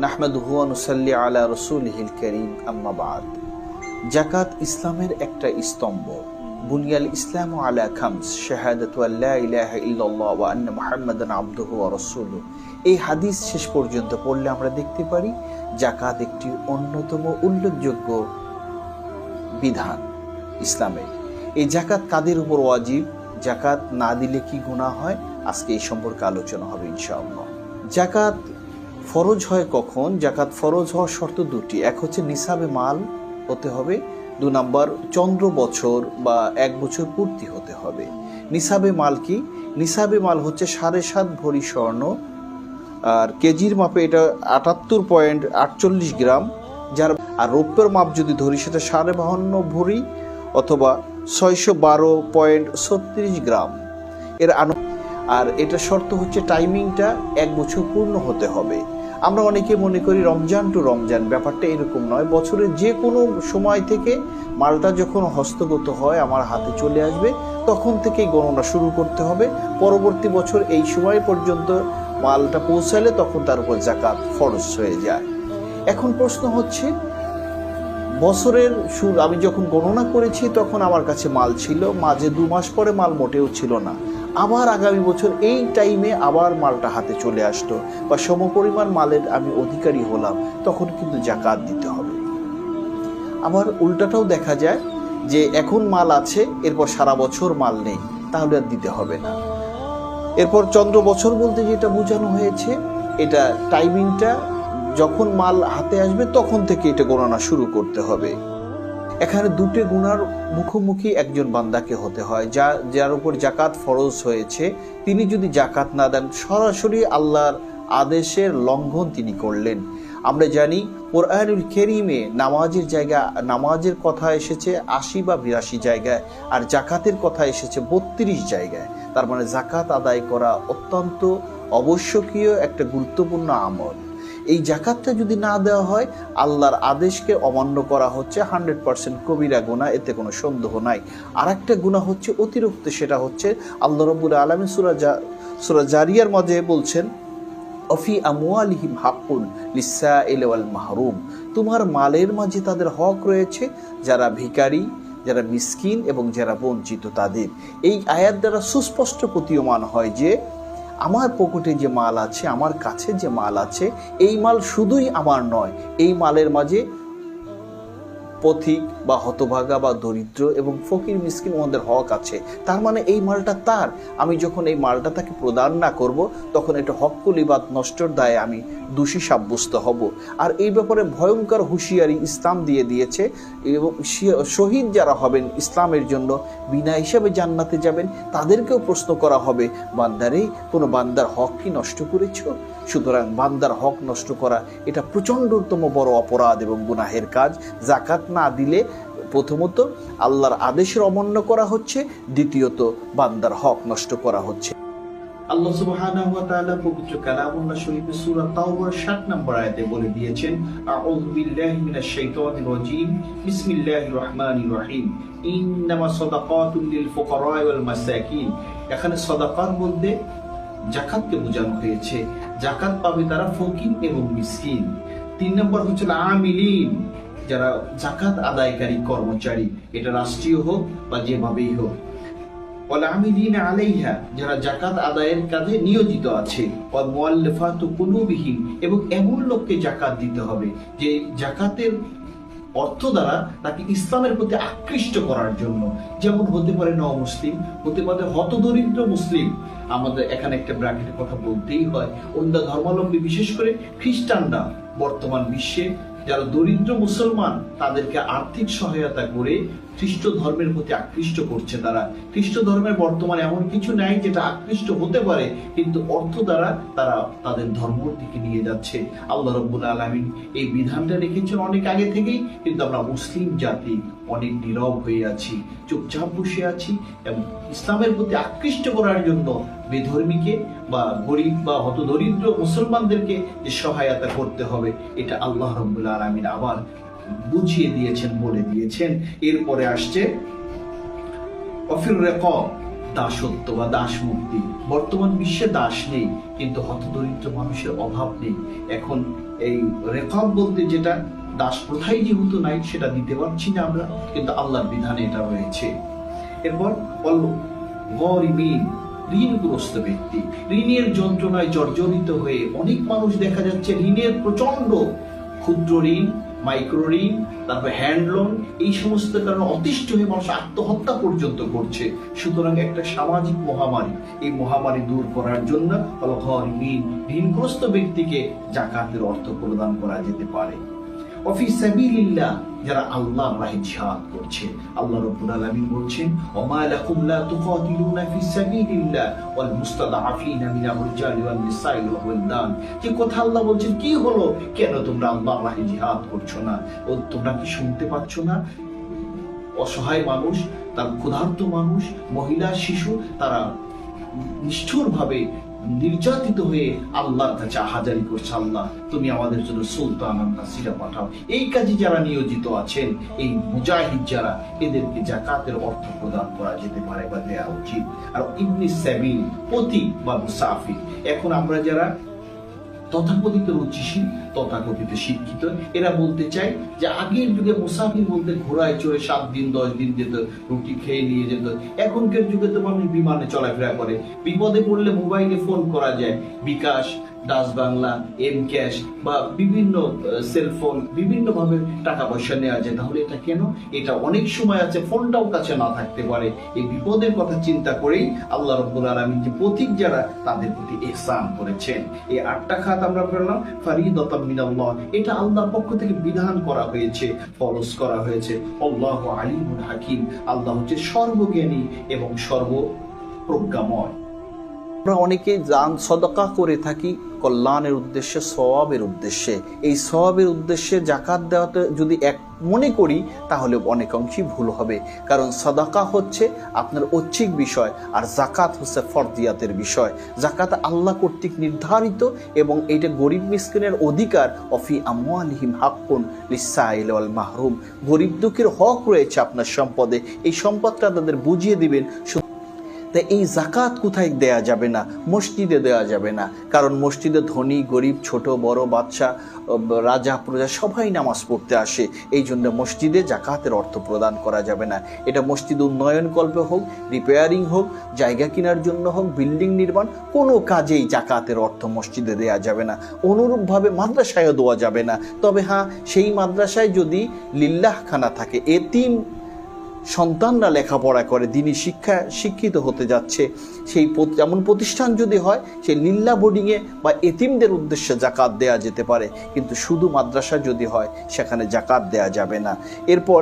নাহমাদুহু ওয়া নুসাল্লি আলা রাসূলিহিল কারীম, আম্মা বাদ। যাকাত ইসলামের একটা স্তম্ভ। বুনিয়াল ইসলামু আলা খামস, শাহাদাতু আল্লা ইলাহা ইল্লাল্লাহ ওয়া আন্না মুহাম্মাদান আবদুহু ওয়া রাসূলুহু। এই হাদিস শেষ পর্যন্ত পড়লে আমরা দেখতে পারি যাকাত একটি অন্যতম উল্লেখযোগ্য বিধান ইসলামের। এই যাকাত কাদের উপর ওয়াজিব, যাকাত না দিলে কি গুনাহ হয়, আজকে এই সম্পর্কে আলোচনা হবে ইনশাআল্লাহ। যাকাত ফরজ হয় কখন? যাকাত ফরজ হওয়ার শর্ত দুটি। এক হচ্ছে নিসাবে মাল হতে হবে, 2 নম্বর চন্দ্র বছর বা 1 বছর পূর্তি হতে হবে। নিসাবে মাল কি? নিসাবে মাল হচ্ছে 7.5 ভরি স্বর্ণ, আর কেজির মাপে এটা 78.48 গ্রাম। আর রৌপ্যের মাপ যদি ধরি সেটা 52.5 ভরি অথবা 612.36 গ্রাম এর আর এটা শর্ত হচ্ছে টাইমিংটা 1 বছর পূর্ণ হতে হবে। আমরা অনেকে মনে করি রমজান টু রমজান, ব্যাপারটা এরকম নয়। বছরের যে কোনো সময় থেকে মালটা যখন হস্তগত হয়, আমার হাতে চলে আসবে, তখন থেকেই গণনা শুরু করতে হবে। পরবর্তী বছর এই সময় পর্যন্ত মালটা পৌঁছালে তখন তার উপর যাকাত ফরজ হয়ে যায়। এখন প্রশ্ন হচ্ছে, বছরের শুরু আমি যখন গণনা করেছি তখন আমার কাছে মাল ছিল, মাঝে 2 মাস পরে মাল মোটেও ছিল না, আবার আগামী বছর এই টাইমে আবার মালটা হাতে চলে আসলো বা সমপরিমাণ মালের আমি অধিকারী হলাম, তখন কিন্তু যাকাত দিতে হবে। আবার উল্টাটাও দেখা যায় যে এখন মাল আছে, এরপর সারা বছর মাল নেই, তাহলে আর দিতে হবে না। এরপর চন্দ্র বছর বলতে যেটা বোঝানো হয়েছে, এটা টাইমিংটা যখন মাল হাতে আসবে তখন থেকে এটা গণনা শুরু করতে হবে। এখানে দুটো গুনার মুখোমুখি একজন বান্দাকে হতে হয়। যার উপর জাকাত ফরজ হয়েছে, তিনি যদি জাকাত না দেন, সরাসরি আল্লাহর আদেশের লঙ্ঘন তিনি করলেন। আমরা জানি কোরআনুল কারীমে নামাজের কথা এসেছে 80 বা 82 জায়গায়, আর জাকাতের কথা এসেছে 32 জায়গায়। তার মানে জাকাত আদায় করা অত্যন্ত আবশ্যকীয় একটা গুরুত্বপূর্ণ আমল। এই জাকাতটা যদি না দেওয়া হয়, আল্লাহর আদেশকে অমান্য করা হচ্ছে 100% কবিরা গুনাহ, এতে কোনো সন্দেহ নাই। আর একটা গুনাহ হচ্ছে অতিরিক্ত, সেটা হচ্ছে আল্লাহ রাব্বুল আলামিন সূরা জারিয়ার মাঝে বলছেন, অফি আমওয়ালিহিম হাক্কুন লিসাইল ওয়াল মাহরুম, তোমার মালের মাঝে তাদের হক রয়েছে, যারা ভিখারি, যারা মিসকিন এবং যারা বঞ্চিত তাদের। এই আয়াত দ্বারা সুস্পষ্ট প্রতীয়মান হয় যে আমার পকেটে যে মাল আছে, আমার কাছে যে মাল আছে, এই মাল শুধুই আমার নয়, এই মালের মাঝে পথিক বা হতভাগা বা দরিদ্র এবং ফকির মিসকিন ওদের হক আছে। তার মানে এই মালটা তার। আমি যখন এই মালটা তাকে প্রদান না করব, তখন এটা হক্কুল ইবাদ নষ্টর দায়ে আমি দোষী সাব্যস্ত হব। আর এই ব্যাপারে ভয়ঙ্কর হুঁশিয়ারি ইসলাম দিয়ে দিয়েছে। এবং শহীদ যারা হবেন ইসলামের জন্য, বিনা হিসাবে জান্নাতে যাবেন, তাদেরকেও প্রশ্ন করা হবে, বান্দারে কোনো বান্দার হক কি নষ্ট করেছ? সুতরাং বান্দার হক নষ্ট করা এটা প্রচণ্ডতম বড় অপরাধ এবং গুনাহের কাজ। যাকাত না দিলে প্রথমত আল্লাহর আদেশের অমান্য করা হচ্ছে, দ্বিতীয়ত বান্দার হক নষ্ট করা হচ্ছে। আল্লাহ সুবহানাহু ওয়া তাআলা পবিত্র কালামুল্লাহ শরীফে সূরা তাওবার 60 নম্বর আয়াতে বলে দিয়েছেন, আউযু বিল্লাহি মিনাশ শাইতানির রাজীম, বিসমিল্লাহির রহমানির রহিম, ইন্নামা সাদাকাতুল লিল ফুকারা ওয়াল মাসাকিন। এখানে সাদাকাত বলতে যাকাতকে বোঝানো হয়েছে। যাকাত পাবে তারা ফকির এবং মিসকিন। 3 নম্বর হচ্ছে আমিলিন, যারা যাকাত আদায়কারী কর্মচারী, এটা রাষ্ট্রীয় হোক বা যেভাবেই হোক। ওয়াল আমিলিনা আলাইহা, যারা যাকাত আদায়ের কাজে নিয়োজিত আছে। ওয়াল মুআল্লাফাতু কুলুবিহিম, এবং এমন লোককে যাকাত দিতে হবে যে জাকাতের অর্থ দ্বারা তাকে ইসলামের প্রতি আকৃষ্ট করার জন্য। যেমন হতে পারে মুসলিম, হতে পারে হতদরিদ্র মুসলিম। আমাদের এখানে একটা ব্র্যাকেটের কথা বলতেই হয়, অন্য ধর্মাবলম্বী বিশেষ করে খ্রিস্টানরা বর্তমান বিশ্বে যারা দরিদ্র মুসলমান, তাদেরকে আর্থিক সহায়তা করে খ্রিস্ট ধর্মের প্রতি আকৃষ্ট করছে। তারা খ্রিস্ট ধর্মের বর্তমানে এমন কিছু নাই যেটা আকৃষ্ট হতে পারে, কিন্তু অর্থ দ্বারা তারা তাদের ধর্মের দিকে নিয়ে যাচ্ছে। আল্লাহ রাব্বুল আলামিন এই বিধানটা রেখেছেন অনেক আগে থেকেই, কিন্তু আমরা মুসলিম জাতি অনেক নীরব হয়ে আছি, চুপচাপ বসে আছি। এবং ইসলামের প্রতি আকৃষ্ট করার জন্য বেধর্মীকে বা গরিব বা হতদরিদ্র মুসলমানদেরকে যে সহায়তা করতে হবে, এটা আল্লাহ রাব্বুল আলামিন আবার বুঝিয়ে দিয়েছেন, বলে দিয়েছেন। এরপরে আসছে অফির রিকাব, দাসত্ব বা দাস মুক্তি। বর্তমান বিশ্বে দাস নেই, কিন্তু হতদরিদ্র মানুষের অভাব নেই। এখন এই রেকাব বলতে যেটা দাস প্রথাই যেহেতু নাই, সেটা দিতে পারছি না আমরা, কিন্তু আল্লাহর বিধানে এটা রয়েছে। এরপর গরিবিন, ঋণগ্রস্ত ব্যক্তি, ঋণের যন্ত্রণায় জর্জরিত হয়ে অনেক মানুষ দেখা যাচ্ছে ঋণের প্রচন্ড, ক্ষুদ্র ঋণ, মাইক্রো ঋণ, তারপর হ্যান্ড লোন, এই সমস্ত কারণে অতিষ্ঠ হয়ে মানুষ আত্মহত্যা পর্যন্ত করছে। সুতরাং একটা সামাজিক মহামারী, এই মহামারী দূর করার জন্য ঋণগ্রস্ত ব্যক্তিকে যাকাতের অর্থ প্রদান করা যেতে পারে। অফি সাবিলিল্লাহ, যারা আল্লাহর রাহে জিহাদ করছে, আল্লাহ রাব্বুল আলামিন বলছেন ওমা লাকুম লা তুকাতিলুনা ফি সাবিলিল্লাহ ওয়াল মুস্তাদআফিনা মিনার রিজালি ওয়ান নিসাই ওয়াল ওয়ালদান। যে কথা আল্লাহ বলছেন, কি হলো, কেন তোমরা আল্লাহর রাহে জিহাদ করছো না? ও তোমরা কি শুনতে পাচ্ছ না? অসহায় মানুষ, তার ক্ষুধার্ত মানুষ, মহিলা, শিশু, তারা নিষ্ঠুরভাবে নির্যাতিত হয়ে আল্লাহর কাছে আহাজারি করছে, আল্লাহ তুমি আমাদের জন্য সুলতান নাসিরা পাঠাও। এই কাজে যারা নিয়োজিত আছেন, এই মুজাহিদ যারা, এদেরকে যাকাতের অর্থ প্রদান করা যেতে পারে বা দেওয়া উচিত। আর ইবনে সাবিল, পথিক বা মুসাফির, এখন আমরা যারা তথাকথিত রুচিশীল, তথাকথিত শিক্ষিত, এরা বলতে চাই যে আগের যুগে মুসাফির বলতে ঘোড়ায় চড়ে 7 দিন 10 দিন যেত, রুটি খেয়ে নিয়ে যেত। এখনকার যুগে তো মানুষ বিমানে চলাফেরা করে, বিপদে পড়লে মোবাইলে ফোন করা যায়, বিকাশ, ডাচ বাংলা, এম ক্যাশ বা বিভিন্ন সেলফোন, বিভিন্ন ভাবে টাকা পয়সা নেওয়া যায়। তাহলে এটা কেন? এটা অনেক সময় আছে ফোনটাও কাছে না থাকতে পারে। এই বিপদের কথা চিন্তা করেই আল্লাহ রাব্বুল আলামিন যে পথিক যারা, তাদের প্রতি ইহসান করেছেন। এই 8টা খাত আমরা পেলাম ফারিদাতাম মিনাল্লাহ, এটা আল্লাহর পক্ষ থেকে বিধান করা হয়েছে, ফরজ করা হয়েছে। আল্লাহু আলিমুল হাকিম, আল্লাহ হচ্ছে সর্বজ্ঞানী এবং সর্বপ্রজ্ঞাময়। আমরা অনেকে দান সদকা করে থাকি কল্যাণের উদ্দেশ্যে, সওয়াবের উদ্দেশ্যে। এই সওয়াবের উদ্দেশ্যে জাকাত দেওয়াতে যদি এক মনে করি, তাহলে অনেকাংশই ভুল হবে। কারণ সাদাকা হচ্ছে আপনার ঐচ্ছিক বিষয়, আর জাকাত হচ্ছে ফরদিয়াতের বিষয়। জাকাত আল্লাহ কর্তৃক নির্ধারিত এবং এটা গরিব মিসকিনের অধিকার। অফি আমওয়ালিহিম হাক্কুন লিসাইল ওয়াল মাহরুম, গরিব দুঃখীর হক রয়েছে আপনার সম্পদে, এই সম্পদটা তাদের বুঝিয়ে দিবেন। তাই এই জাকাত কোথায় দেয়া যাবে না? মসজিদে দেওয়া যাবে না, কারণ মসজিদে ধনী গরিব, ছোট বড়, বাদশা, রাজা প্রজা সবাই নামাজ পড়তে আসে। এই জন্য মসজিদে জাকাতের অর্থ প্রদান করা যাবে না। এটা মসজিদ উন্নয়ন কল্পে হোক, রিপেয়ারিং হোক, জায়গা কেনার জন্য হোক, বিল্ডিং নির্মাণ, কোনো কাজেই জাকাতের অর্থ মসজিদে দেয়া যাবে না। অনুরূপভাবে মাদ্রাসায়ও দেওয়া যাবে না। তবে হ্যাঁ, সেই মাদ্রাসায় যদি লিল্লাহ খানা থাকে, এতিম সন্তানরা লেখাপড়া করে, দিনী শিক্ষিত হতে যাচ্ছে, সেই এমন প্রতিষ্ঠান যদি হয়, সেই লিল্লা বোর্ডিংয়ে বা এতিমদের উদ্দেশ্যে জাকাত দেয়া যেতে পারে। কিন্তু শুধু মাদ্রাসা যদি হয়, সেখানে জাকাত দেয়া যাবে না। এরপর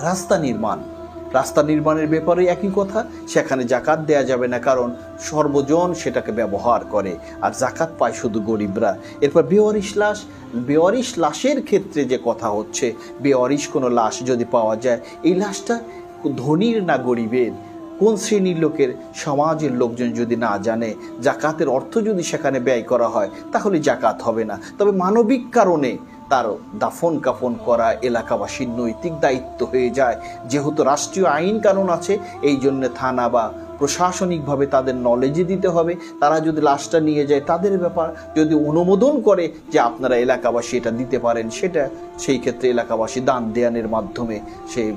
রাস্তা নির্মাণের ব্যাপারে একই কথা, সেখানে জাকাত দেয়া যাবে না, কারণ সর্বজন সেটাকে ব্যবহার করে, আর জাকাত পায় শুধু গরিবরা। এরপর বেওয়ারিশ লাশের ক্ষেত্রে যে কথা হচ্ছে, বেওয়ারিশ কোনো লাশ যদি পাওয়া যায়, এই লাশটা ধনীর না গরিবের, কোন শ্রেণীর লোকের, সমাজের লোকজন যদি না জানে, জাকাতের অর্থ যদি সেখানে ব্যয় করা হয়, তাহলে জাকাত হবে না। তবে মানবিক কারণে তার দাফন কাফন করা এলাকাবাসীর নৈতিক দায়িত্ব হয়ে যায়। যেহেতু রাষ্ট্রীয় আইন কানুন আছে, এই জন্য থানা বা প্রশাসনিকভাবে তাদের নলেজে দিতে হবে। তারা যদি লাশটা নিয়ে যায়, তাদের ব্যাপার, যদি অনুমোদন করে যে আপনারা এলাকাবাসী এটা দিতে পারেন, সেই ক্ষেত্রে এলাকাবাসী দান দেয়ানের মাধ্যমে সেই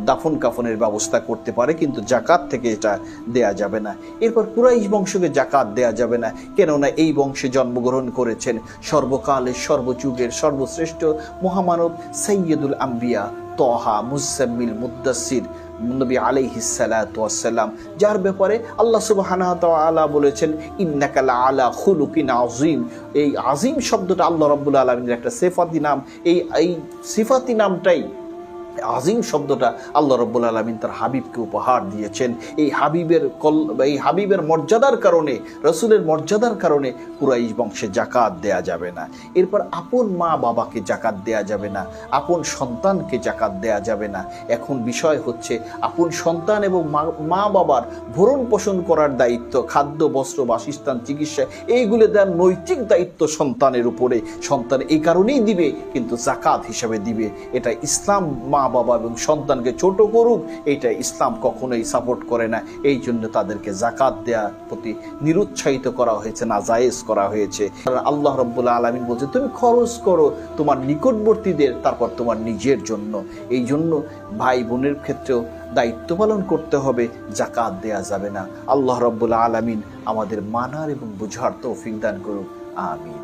দাফন কাফনের ব্যবস্থা করতে পারে, কিন্তু জাকাত থেকে এটা দেয়া যাবে না। এরপর কুরাইশ বংশকে জাকাত দেয়া যাবে না, কেননা এই বংশে জন্মগ্রহণ করেছেন সর্বকালের, সর্বযুগের সর্বশ্রেষ্ঠ মহামানব সৈয়দুল আম্বিয়া তহা মুজাম্মিল মুদ্দাসির নবী আলাইহিস সালাতু ওয়াস সালাম, যার ব্যাপারে আল্লাহ সুবহানাহু ওয়া তাআলা বলেছেন ইন্নাকা লাআলা খুলুকিন আযীম। এই আযীম শব্দটা আল্লাহ রাব্বুল আলামিনের একটা সিফাতি নাম। এই সিফাতি নামটাই, আজিম শব্দটা আল্লাহ রাব্বুল আলামিন তার হাবিবকে উপহার দিয়েছেন। এই হাবিবের মর্যাদার কারণে, রাসূলের মর্যাদার কারণে কুরাইশ বংশে জাকাত দেয়া যাবে না। এরপর আপন মা বাবাকে জাকাত দেয়া যাবে না, আপন সন্তানকে জাকাত দেয়া যাবে না। এখন বিষয় হচ্ছে আপন সন্তান এবং মা বাবার ভরণ পোষণ করার দায়িত্ব, খাদ্য, বস্ত্র, বাসস্থান, চিকিৎসা, এইগুলো দেওয়ার নৈতিক দায়িত্ব সন্তানের উপরে। সন্তান এই কারণেই দিবে, কিন্তু জাকাত হিসাবে দিবে। এটা ইসলাম মা বাবা এবং সন্তানকে ছোট করুক, এটা ইসলাম কখনোই সাপোর্ট করে না। এই জন্য তাদেরকে জাকাত দেওয়ার প্রতি নিরুৎসাহিত করা হয়েছে, নাজায়েজ করা হয়েছে। আল্লাহ রাব্বুল আলামিন বলছে তুমি খরচ করো তোমার নিকটবর্তীদের, তারপর তোমার নিজের জন্য। এই জন্য ভাই বোনের ক্ষেত্রেও দায়িত্ব পালন করতে হবে, জাকাত দেয়া যাবে না। আল্লাহ রাব্বুল আলামিন আমাদের মানার এবং বুঝার তৌফিক দান করুন, আমিন।